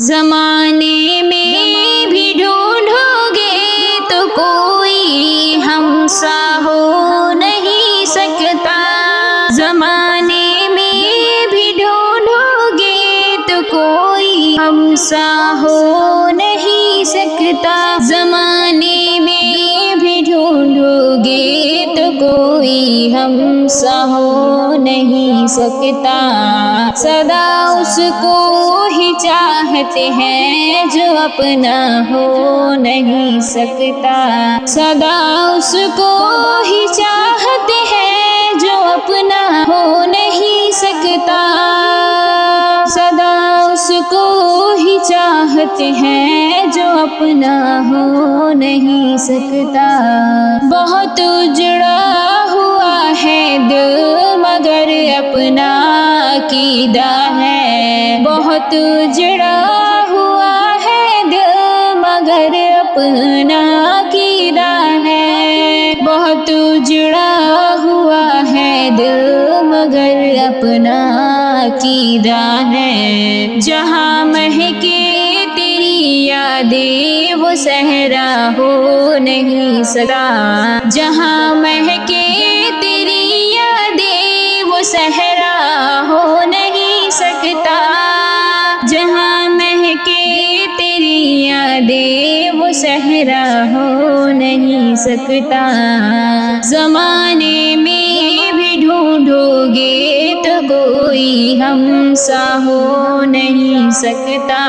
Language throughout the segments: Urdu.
زمانے میں بھی ڈھونڈو گے تو کوئی ہم سا ہو نہیں سکتا، زمانے میں بھی ڈھونڈو گے تو کوئی ہم سا ہو نہیں سکتا، زمانے میں بھی ڈھونڈو گے تو کوئی ہم سا ہو نہیں سکتا، سدا اس کو ہی چاہتے ہیں جو اپنا ہو نہیں سکتا، سدا اس کو ہی چاہتے ہیں جو اپنا ہو نہیں سکتا، سدا اس کو ہی چاہتے ہیں جو اپنا ہو نہیں سکتا، بہت اجڑا ہوا ہے دل مگر اپنا عقیدہ ہے، بہت اجڑا ہوا ہے دل مگر اپنا عقیدہ ہے، بہت اجڑا ہوا ہے دل مگر اپنا عقیدہ ہے، جہاں مہکے تیری یادیں وہ صحرا ہو نہیں سکتا، جہاں مہکے تیری یادیں وہ صحرا ہو نہیں سکتا، جہاں مہکے تیری یادیں وہ صحرا ہو نہیں سکتا، زمانے میں بھی ڈھونڈو گے تو کوئی ہم سا ہو نہیں سکتا،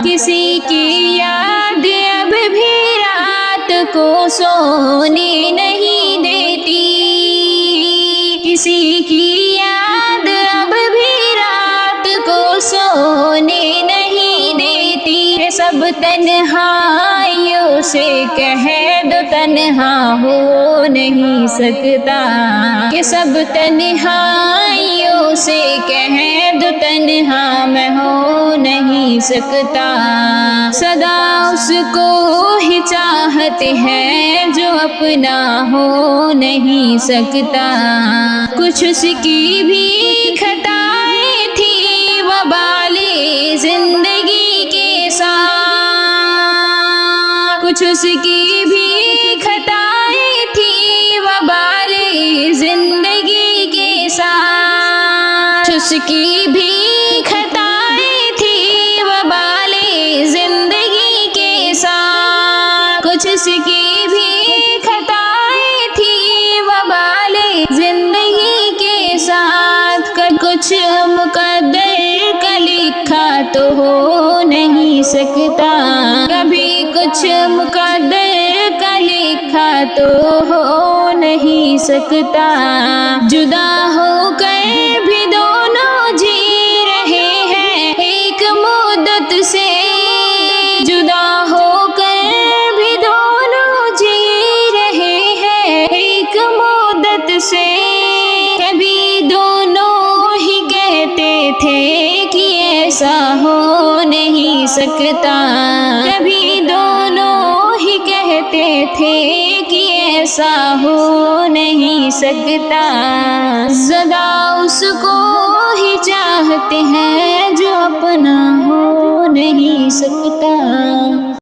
کسی کی یاد اب بھی رات کو سونے نہیں دیتی، کسی کی یاد اب بھی رات کو سونے نہیں دیتی، یہ سب تنہائیوں سے کہہ دو تنہا ہو نہیں سکتا، یہ سب تنہائیوں سے کہہ دو تنہا میں ہو نہیں سکتا، سدا اس کو ہی چاہتے ہیں جو اپنا ہو نہیں سکتا، کچھ اس کی بھی خطائیں تھی وبال زندگی کے ساتھ، کچھ اس کی بھی خطائیں تھی وبال زندگی کے ساتھ، اس کی بھی خطائیں تھی وبال زندگی کے ساتھ، کچھ اس کی بھی خطائیں تھی وبال زندگی کے ساتھ، کچھ مقدر کا لکھا تو ہو نہیں سکتا، کبھی کچھ مقدر کا لکھا تو ہو نہیں سکتا، جدا ہو کر بھی دونوں جی رہے ہیں ایک مدت سے، جدا ہو کر بھی دونوں جی رہے ہیں ایک مدت سے، کبھی دونوں ہی کہتے تھے کہ ایسا ہو نہیں سکتا، کبھی دونوں ہی کہتے تھے کہ ایسا ہو نہیں سکتا، سدا اس کو ہی چاہتے ہیں جو اپنا ہو نہیں سکتا۔